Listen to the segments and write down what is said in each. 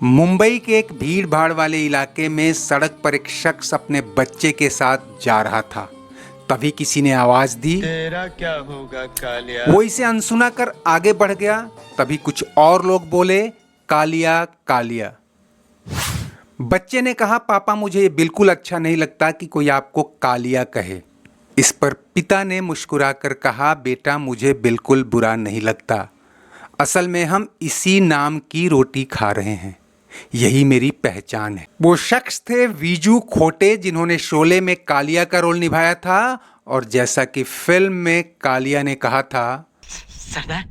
मुंबई के एक भीड़ भाड़ वाले इलाके में सड़क पर एक शख्स अपने बच्चे के साथ जा रहा था। तभी किसी ने आवाज दी, तेरा क्या होगा कालिया। वो इसे अनसुना कर आगे बढ़ गया। तभी कुछ और लोग बोले, कालिया कालिया। बच्चे ने कहा, पापा मुझे ये बिल्कुल अच्छा नहीं लगता कि कोई आपको कालिया कहे। इस पर पिता ने मुस्कुराकर कहा, बेटा मुझे बिल्कुल बुरा नहीं लगता। असल में हम इसी नाम की रोटी खा रहे हैं, यही मेरी पहचान है। वो शख्स थे वीजू खोटे, जिन्होंने शोले में कालिया का रोल निभाया था। और जैसा कि फिल्म में कालिया ने कहा था, सरदार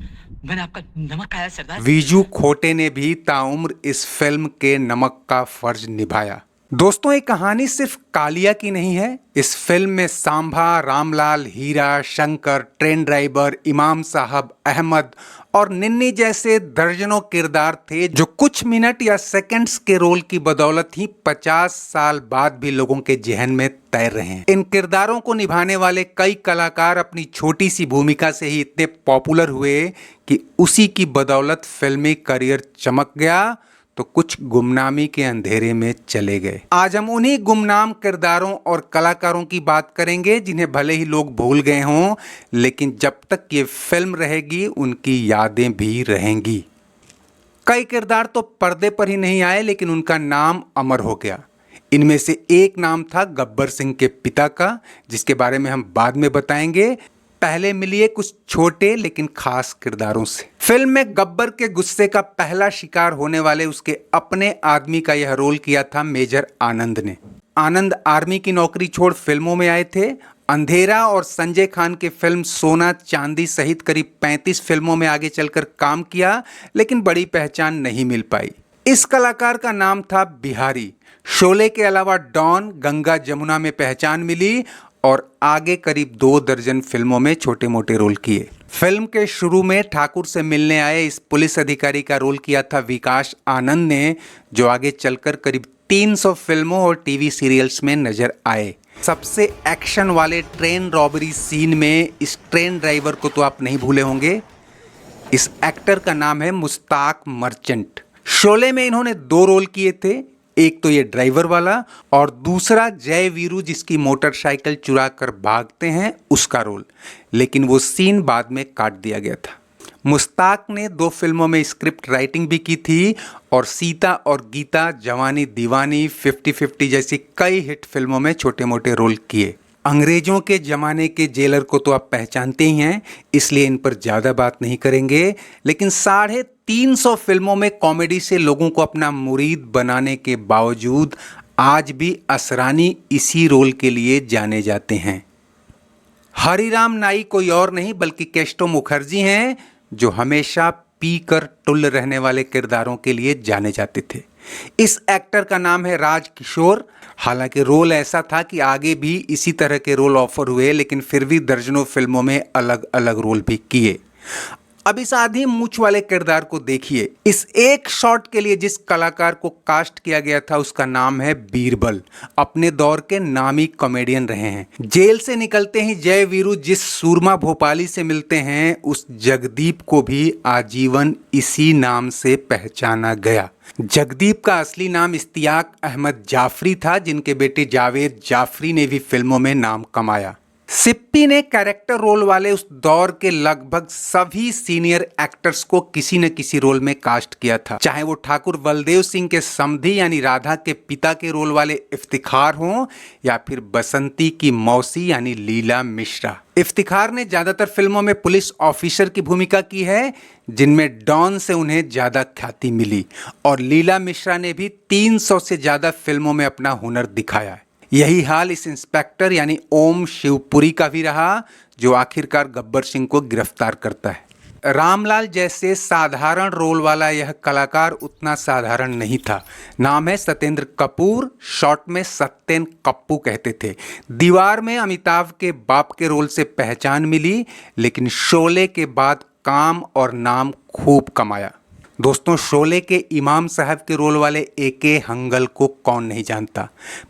मैंने आपका नमक खाया सरदार। वीजू खोटे ने भी ताउम्र इस फिल्म के नमक का फर्ज निभाया। दोस्तों, ये कहानी सिर्फ कालिया की नहीं है। इस फिल्म में सांभा, रामलाल, हीरा, शंकर, ट्रेन ड्राइवर, इमाम साहब, अहमद और निन्नी जैसे दर्जनों किरदार थे, जो कुछ मिनट या सेकंड्स के रोल की बदौलत ही 50 साल बाद भी लोगों के जहन में तैर रहे हैं। इन किरदारों को निभाने वाले कई कलाकार अपनी छोटी सी भूमिका से ही इतने पॉपुलर हुए कि उसी की बदौलत फिल्मी करियर चमक गया, तो कुछ गुमनामी के अंधेरे में चले गए। आज हम उन्हीं गुमनाम किरदारों और कलाकारों की बात करेंगे, जिन्हें भले ही लोग भूल गए हों, लेकिन जब तक ये फिल्म रहेगी उनकी यादें भी रहेंगी। कई किरदार तो पर्दे पर ही नहीं आए, लेकिन उनका नाम अमर हो गया। इनमें से एक नाम था गब्बर सिंह के पिता का, जिसके बारे में हम बाद में बताएंगे। पहले मिलिए कुछ छोटे लेकिन खास किरदारों से। फिल्म में गब्बर के गुस्से का पहला शिकार होने वाले उसके अपने आदमी का यह रोल किया था मेजर आनंद ने। आनंद आर्मी की नौकरी छोड़ फिल्मों में आए थे। अंधेरा और संजय खान के फिल्म सोना चांदी सहित करीब 35 फिल्मों में आगे चलकर काम किया, लेकिन बड़ी पहचान नहीं मिल पाई। इस कलाकार का नाम था बिहारी। शोले के अलावा डॉन, गंगा जमुना में पहचान मिली और आगे करीब 2 दर्जन फिल्मों में छोटे मोटे रोल किए। फिल्म के शुरू में ठाकुर से मिलने आए इस पुलिस अधिकारी का रोल किया था विकास आनंद ने, जो आगे चलकर करीब 300 फिल्मों और टीवी सीरियल्स में नजर आए। सबसे एक्शन वाले ट्रेन रॉबरी सीन में इस ट्रेन ड्राइवर को तो आप नहीं भूले होंगे। इस एक्टर का नाम है मुश्ताक मर्चेंट। शोले में इन्होंने 2 रोल किए थे, एक तो ये ड्राइवर वाला और दूसरा जय वीरू, जिसकी मोटरसाइकिल चुरा कर भागते हैं, उसका रोल। लेकिन वो सीन बाद में काट दिया गया था। मुश्ताक ने 2 फिल्मों में स्क्रिप्ट राइटिंग भी की थी और सीता और गीता, जवानी दीवानी, 50-50 जैसी कई हिट फिल्मों में छोटे मोटे रोल किए। अंग्रेजों के जमाने के जेलर को तो आप पहचानते ही हैं, इसलिए इन पर ज़्यादा बात नहीं करेंगे। लेकिन 350 फिल्मों में कॉमेडी से लोगों को अपना मुरीद बनाने के बावजूद आज भी असरानी इसी रोल के लिए जाने जाते हैं। हरिराम नाई कोई और नहीं बल्कि केस्टो मुखर्जी हैं, जो हमेशा पीकर टुल्ल रहने वाले किरदारों के लिए जाने जाते थे। इस एक्टर का नाम है राज किशोर। हालांकि रोल ऐसा था कि आगे भी इसी तरह के रोल ऑफर हुए, लेकिन फिर भी दर्जनों फिल्मों में अलग अलग रोल भी किए। अब इस आधी मूंछ वाले किरदार को देखिए। इस एक शॉट के लिए जिस कलाकार को कास्ट किया गया था उसका नाम है बीरबल। अपने दौर के नामी कॉमेडियन रहे हैं। जेल से निकलते ही जय वीरू जिस सूरमा भोपाली से मिलते हैं, उस जगदीप को भी आजीवन इसी नाम से पहचाना गया। जगदीप का असली नाम इश्तियाक अहमद जाफरी था, जिनके बेटे जावेद जाफरी ने भी फिल्मों में नाम कमाया। सिप्पी ने कैरेक्टर रोल वाले उस दौर के लगभग सभी सीनियर एक्टर्स को किसी न किसी रोल में कास्ट किया था, चाहे वो ठाकुर बलदेव सिंह के समधी यानी राधा के पिता के रोल वाले इफ्तिखार हों या फिर बसंती की मौसी यानी लीला मिश्रा। इफ्तिखार ने ज्यादातर फिल्मों में पुलिस ऑफिसर की भूमिका की है, जिनमें डॉन से उन्हें ज्यादा ख्याति मिली, और लीला मिश्रा ने भी 300 से ज्यादा फिल्मों में अपना हुनर दिखाया है। यही हाल इस इंस्पेक्टर यानी ओम शिवपुरी का भी रहा, जो आखिरकार गब्बर सिंह को गिरफ्तार करता है। रामलाल जैसे साधारण रोल वाला यह कलाकार उतना साधारण नहीं था। नाम है सत्येंद्र कपूर, शॉर्ट में सत्येन कप्पू कहते थे। दीवार में अमिताभ के बाप के रोल से पहचान मिली, लेकिन शोले के बाद काम और नाम खूब कमाया। दोस्तों, शोले के इमाम साहब के रोल वाले ए.के. हंगल को कौन नहीं जानता।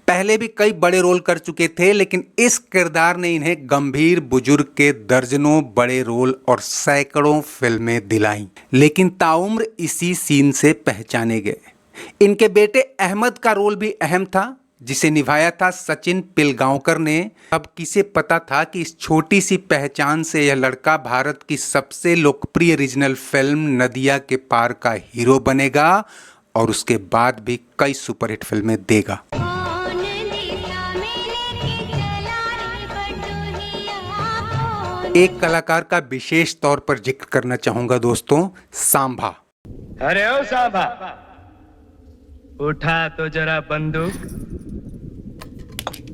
पहले भी कई बड़े रोल कर चुके थे, लेकिन इस किरदार ने इन्हें गंभीर बुजुर्ग के दर्जनों बड़े रोल और सैकड़ों फिल्में दिलाईं, लेकिन ताउम्र इसी सीन से पहचाने गए। इनके बेटे अहमद का रोल भी अहम था, जिसे निभाया था सचिन पिलगांवकर ने। अब किसे पता था कि इस छोटी सी पहचान से यह लड़का भारत की सबसे लोकप्रिय रीजनल फिल्म नदिया के पार का हीरो बनेगा और उसके बाद भी कई सुपरहिट फिल्में देगा। एक कलाकार का विशेष तौर पर जिक्र करना चाहूंगा दोस्तों, सांभा। अरे ओ सांभा, उठा तो जरा बंदूक।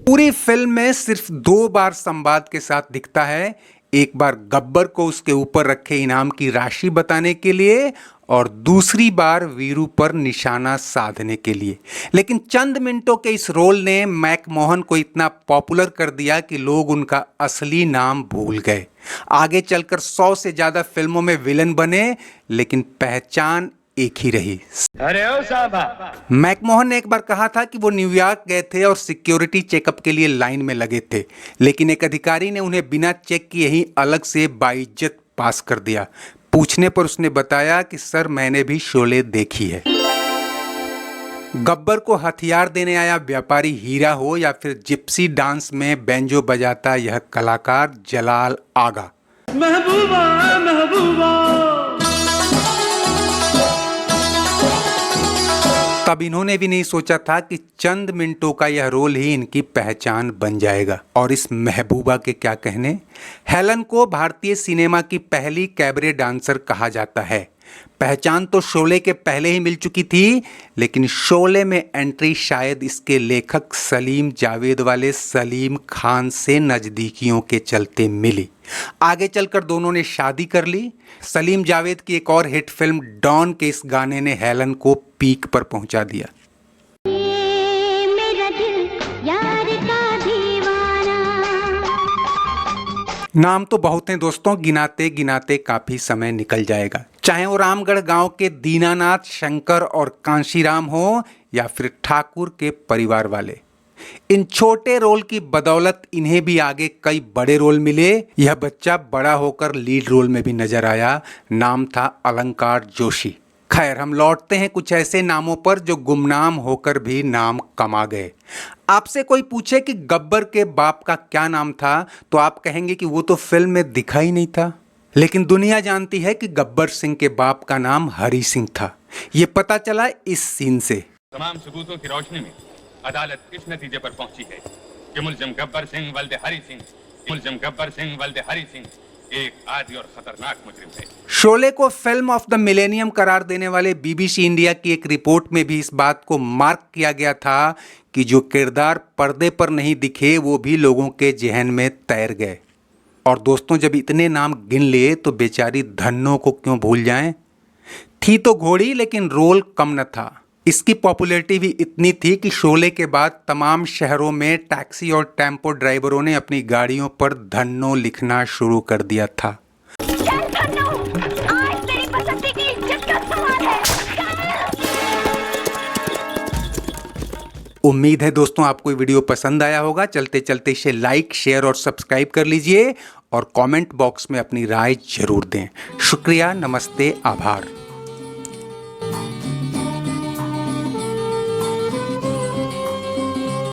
पूरी फिल्म में सिर्फ 2 बार संवाद के साथ दिखता है। एक बार गब्बर को उसके ऊपर रखे इनाम की राशि बताने के लिए और दूसरी बार वीरू पर निशाना साधने के लिए। लेकिन चंद मिनटों के इस रोल ने मैकमोहन को इतना पॉपुलर कर दिया कि लोग उनका असली नाम भूल गए। आगे चलकर 100 से ज्यादा फिल्मों में विलन बने, लेकिन पहचान एक ही रही। अरे ओ सांभा। मैकमोहन ने एक बार कहा था कि वो न्यूयॉर्क गए थे और सिक्योरिटी चेकअप के लिए लाइन में लगे थे, लेकिन एक अधिकारी ने उन्हें बिना चेक किए ही अलग से बाइज्जत पास कर दिया। पूछने पर उसने बताया कि सर, मैंने भी शोले देखी है। गब्बर को हथियार देने आया व्यापारी हीरा हो या फिर जिप्सी डांस में बैंजो बजाता यह कलाकार जलाल आगा। महबूबा महबूबा। तब इन्होंने भी नहीं सोचा था कि चंद मिनटों का यह रोल ही इनकी पहचान बन जाएगा। और इस महबूबा के क्या कहने। हेलन को भारतीय सिनेमा की पहली कैबरे डांसर कहा जाता है। पहचान तो शोले के पहले ही मिल चुकी थी, लेकिन शोले में एंट्री शायद इसके लेखक सलीम जावेद वाले सलीम खान से नजदीकियों के चलते मिली। आगे चलकर दोनों ने शादी कर ली। सलीम जावेद की एक और हिट फिल्म डॉन के इस गाने ने हेलन को पीक पर पहुंचा दिया। मेरा दिल यार का दीवाना। नाम तो बहुत हैं दोस्तों, गिनाते गिनाते काफी समय निकल जाएगा। चाहे वो रामगढ़ गांव के दीनानाथ, शंकर और कांशीराम हो या फिर ठाकुर के परिवार वाले। इन छोटे रोल की बदौलत इन्हें भी आगे कई बड़े रोल मिले। यह बच्चा बड़ा होकर लीड रोल में भी नजर आया। नाम था अलंकार जोशी। खैर, हम लौटते हैं कुछ ऐसे नामों पर जो गुमनाम होकर भी नाम कमा गए। आपसे कोई पूछे कि गब्बर के बाप का क्या नाम था, तो आप कहेंगे कि वो तो फिल्म में दिखा ही नहीं था। लेकिन दुनिया जानती है कि गब्बर सिंह के बाप का नाम हरि सिंह था। ये पता चला इस सीन से। तमाम सबूतों की रोशनी में अदालत इस नतीजे पर पहुंची है कि मुलजिम गब्बर सिंह वल्दे हरि सिंह, मुलजिम गब्बर सिंह वल्दे हरि सिंह एक आदी और खतरनाक मुजरिम है। शोले को फिल्म ऑफ द मिलेनियम करार देने वाले बीबीसी इंडिया की एक रिपोर्ट में भी इस बात को मार्क किया गया था कि जो किरदार पर्दे पर नहीं दिखे वो भी लोगों के जहन में तैर गए। और दोस्तों, जब इतने नाम गिन लिए तो बेचारी धन्नो को क्यों भूल जाएं। थी तो घोड़ी, लेकिन रोल कम न था। इसकी पॉपुलैरिटी भी इतनी थी कि शोले के बाद तमाम शहरों में टैक्सी और टेम्पो ड्राइवरों ने अपनी गाड़ियों पर धन्नो लिखना शुरू कर दिया था। आज तेरी पसंदी की इज्जत का सवाल है। उम्मीद है दोस्तों आपको ये वीडियो पसंद आया होगा। चलते चलते इसे लाइक, शेयर और सब्सक्राइब कर लीजिए और कमेंट बॉक्स में अपनी राय जरूर दें। शुक्रिया, नमस्ते, आभार।